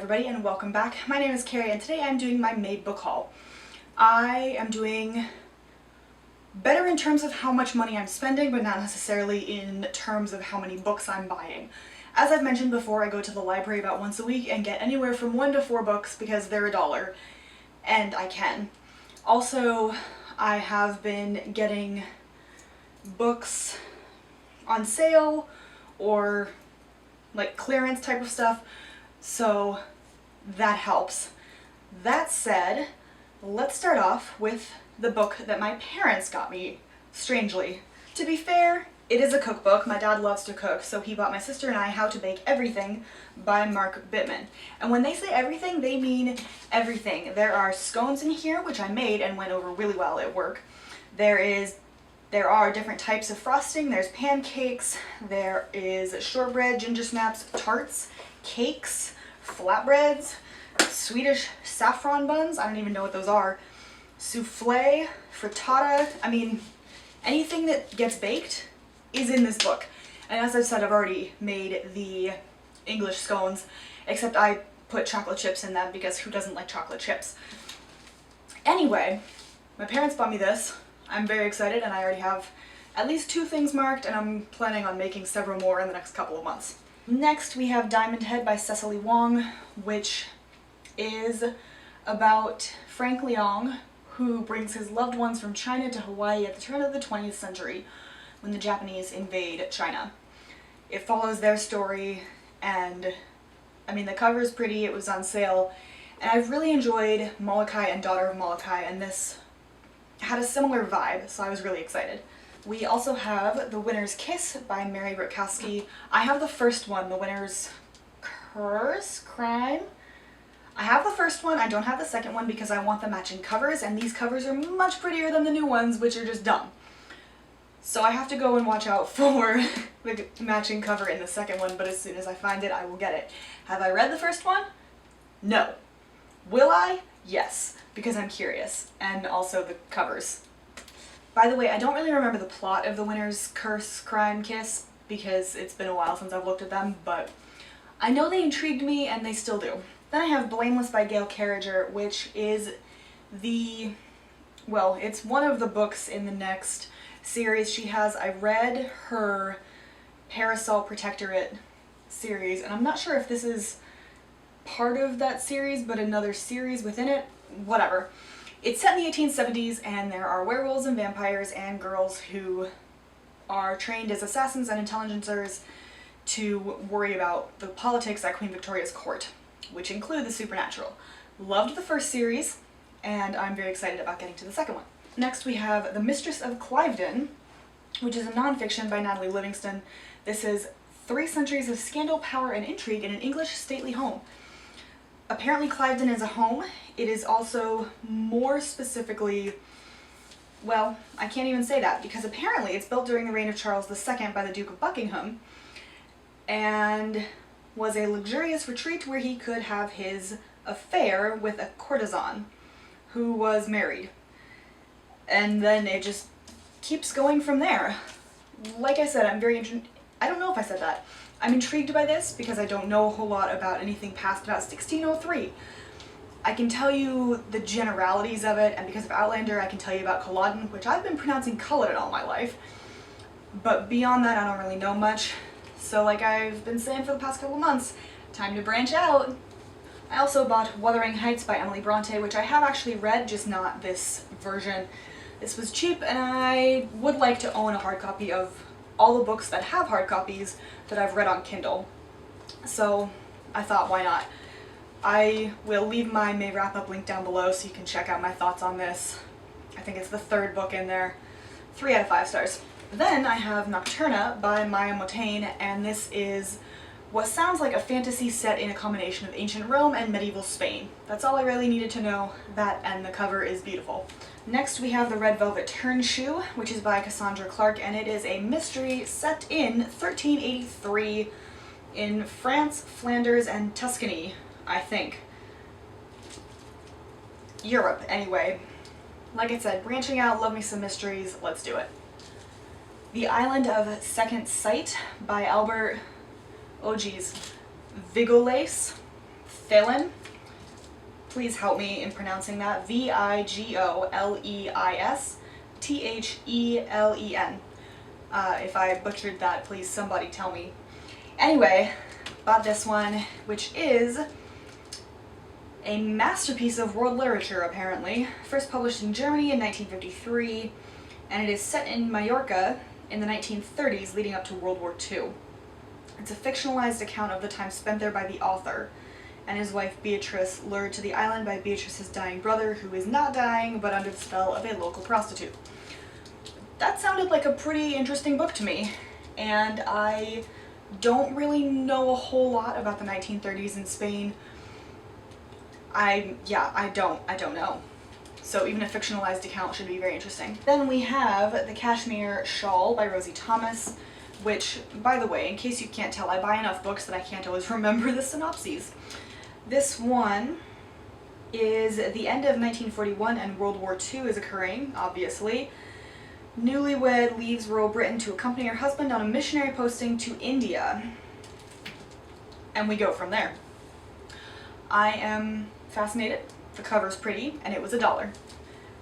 everybody and welcome back. My name is Kari and today I'm doing my May book haul. I am doing better in terms of how much money I'm spending, but not necessarily in terms of how many books I'm buying. As I've mentioned before, I go to the library about once a week and get anywhere from 1 to 4 books because they're $1, and I can. Also, I have been getting books on sale or like clearance type of stuff, so that helps. That said, let's start off with the book that my parents got me, strangely. To be fair, it is a cookbook. My dad loves to cook, so he bought my sister and I How to Bake Everything by Mark Bittman. And when they say everything, they mean everything. There are scones in here, which I made and went over really well at work. There are different types of frosting. There's pancakes, there is shortbread, ginger snaps, tarts, cakes, flatbreads, Swedish saffron buns, I don't even know what those are, souffle, frittata. I mean, anything that gets baked is in this book. And as I've said, I've already made the English scones, except I put chocolate chips in them because who doesn't like chocolate chips? Anyway, my parents bought me this. I'm very excited and I already have at least 2 things marked, and I'm planning on making several more in the next couple of months. Next we have Diamond Head by Cecily Wong, which is about Frank Leong, who brings his loved ones from China to Hawaii at the turn of the 20th century when the Japanese invade China. It follows their story, and I mean, the cover is pretty, it was on sale, and I've really enjoyed Molokai and Daughter of Molokai, and this had a similar vibe, so I was really excited. We also have The Winner's Kiss by Mary Rutkowski. I have the first one, The Winner's Crime. I have the first one, I don't have the second one because I want the matching covers, and these covers are much prettier than the new ones, which are just dumb. So I have to go and watch out for the matching cover in the second one, but as soon as I find it, I will get it. Have I read the first one? No. Will I? Yes, because I'm curious, and also the covers. By the way, I don't really remember the plot of The Winner's Crime, Kiss because it's been a while since I've looked at them, but I know they intrigued me and they still do. Then I have Blameless by Gail Carriger, which is it's one of the books in the next series she has. I read her Parasol Protectorate series, and I'm not sure if this is part of that series, but another series within it. Whatever. It's set in the 1870s, and there are werewolves and vampires and girls who are trained as assassins and intelligencers to worry about the politics at Queen Victoria's court, which include the supernatural. Loved the first series, and I'm very excited about getting to the second one. Next we have The Mistress of Cliveden, which is a nonfiction by Natalie Livingston. This is 3 centuries of scandal, power, and intrigue in an English stately home. Apparently Cliveden is a home. It is also more specifically, well, I can't even say that because apparently it's built during the reign of Charles II by the Duke of Buckingham and was a luxurious retreat where he could have his affair with a courtesan who was married. And then it just keeps going from there. Like I said, I don't know if I said that. I'm intrigued by this because I don't know a whole lot about anything past about 1603. I can tell you the generalities of it, and because of Outlander I can tell you about Culloden, which I've been pronouncing Culloden all my life. But beyond that I don't really know much. So like I've been saying for the past couple months, time to branch out. I also bought Wuthering Heights by Emily Bronte, which I have actually read, just not this version. This was cheap, and I would like to own a hard copy of all the books that have hard copies that I've read on Kindle. So I thought, why not? I will leave my May wrap-up link down below so you can check out my thoughts on this. I think it's the 3rd book in there. 3 out of 5 stars. Then I have Nocturna by Maya Motain, and this is what sounds like a fantasy set in a combination of ancient Rome and medieval Spain. That's all I really needed to know. That and the cover is beautiful. Next we have The Red Velvet Turnshoe, which is by Cassandra Clark, and it is a mystery set in 1383 in France, Flanders, and Tuscany, I think. Europe, anyway. Like I said, branching out, love me some mysteries, let's do it. The Island of Second Sight by Albert Vigolace. Vigoleis. Please help me in pronouncing that. Vigoleisthen. If I butchered that, please somebody tell me. Anyway, bought this one, which is a masterpiece of world literature, apparently. First published in Germany in 1953, and it is set in Mallorca in the 1930s leading up to World War II. It's a fictionalized account of the time spent there by the author and his wife Beatrice, lured to the island by Beatrice's dying brother, who is not dying but under the spell of a local prostitute. That sounded like a pretty interesting book to me, and I don't really know a whole lot about the 1930s in Spain. I don't know. So even a fictionalized account should be very interesting. Then we have The Kashmir Shawl by Rosie Thomas, which, by the way, in case you can't tell, I buy enough books that I can't always remember the synopses. This one is the end of 1941 and World War II is occurring, obviously. Newlywed leaves rural Britain to accompany her husband on a missionary posting to India. And we go from there. I am fascinated. The cover's pretty, and it was $1.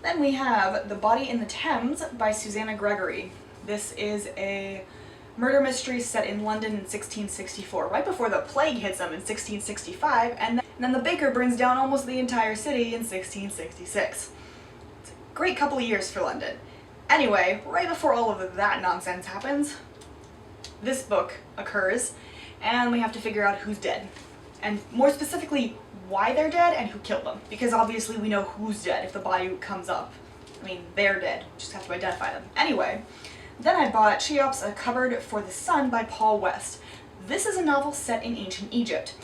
Then we have The Body in the Thames by Susanna Gregory. This is a murder mystery set in London in 1664, right before the plague hits them in 1665, and then the baker burns down almost the entire city in 1666. It's a great couple of years for London. Anyway, right before all of that nonsense happens, this book occurs, and we have to figure out who's dead. And more specifically, why they're dead and who killed them. Because obviously we know who's dead if the body comes up. I mean, they're dead. Just have to identify them. Anyway, then I bought Cheops, A Cupboard for the Sun by Paul West. This is a novel set in ancient Egypt.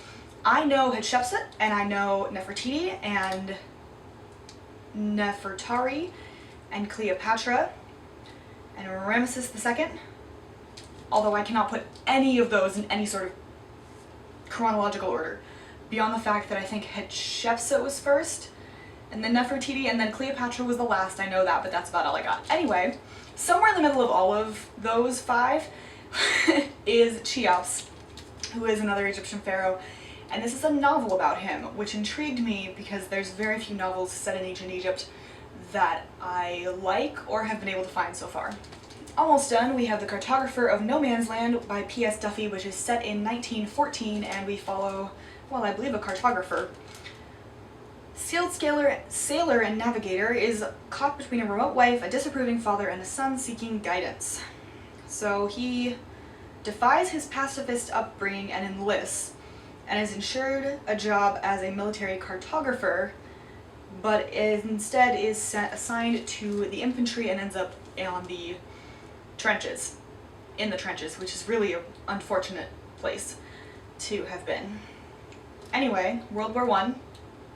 I know Hatshepsut, and I know Nefertiti, and Nefertari, and Cleopatra, and Ramesses II, although I cannot put any of those in any sort of chronological order, beyond the fact that I think Hatshepsut was first, and then Nefertiti, and then Cleopatra was the last. I know that, but that's about all I got. Anyway, somewhere in the middle of all of those five is Cheops, who is another Egyptian pharaoh, and this is a novel about him, which intrigued me because there's very few novels set in ancient Egypt that I like or have been able to find so far. Almost done, we have The Cartographer of No Man's Land by P.S. Duffy, which is set in 1914, and we follow, well, I believe a cartographer. Sealed sailor and navigator is caught between a remote wife, a disapproving father, and a son seeking guidance. So he defies his pacifist upbringing and enlists, and is ensured a job as a military cartographer, but instead is assigned to the infantry and ends up on the trenches, in the trenches, which is really an unfortunate place to have been. Anyway, World War I,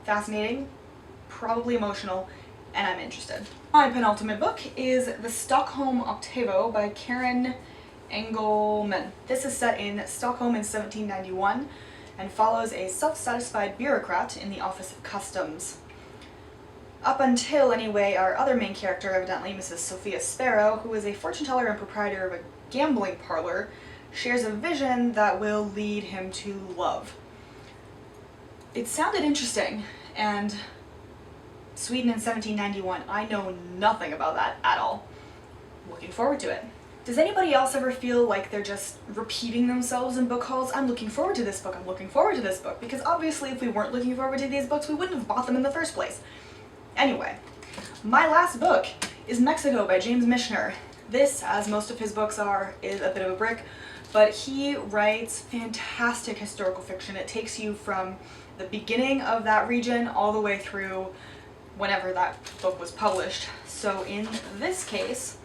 fascinating, probably emotional, and I'm interested. My penultimate book is The Stockholm Octavo by Kari-ng. This is set in Stockholm in 1791 and follows a self-satisfied bureaucrat in the Office of Customs. Up until, anyway, our other main character, evidently Mrs. Sophia Sparrow, who is a fortune teller and proprietor of a gambling parlor, shares a vision that will lead him to love. It sounded interesting, and Sweden in 1791, I know nothing about that at all. Looking forward to it. Does anybody else ever feel like they're just repeating themselves in book hauls? I'm looking forward to this book, I'm looking forward to this book, because obviously if we weren't looking forward to these books, we wouldn't have bought them in the first place. Anyway, my last book is Mexico by James Michener. This, as most of his books are, is a bit of a brick, but he writes fantastic historical fiction. It takes you from the beginning of that region all the way through whenever that book was published. So in this case,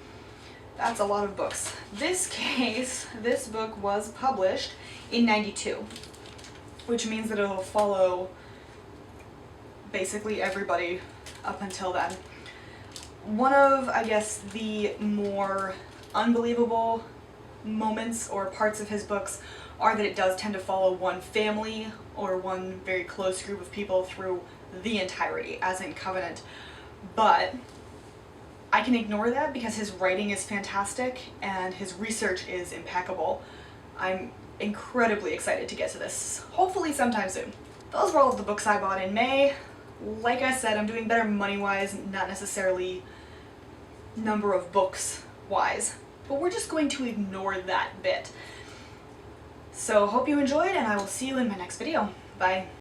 that's a lot of books. This book was published in '92, which means that it'll follow basically everybody up until then. One of, I guess, the more unbelievable moments or parts of his books are that it does tend to follow one family or one very close group of people through the entirety, as in Covenant. But I can ignore that because his writing is fantastic and his research is impeccable. I'm incredibly excited to get to this, hopefully sometime soon. those were all of the books I bought in May. Like I said, I'm doing better money-wise, not necessarily number of books-wise. But we're just going to ignore that bit. So hope you enjoyed, and I will see you in my next video. Bye.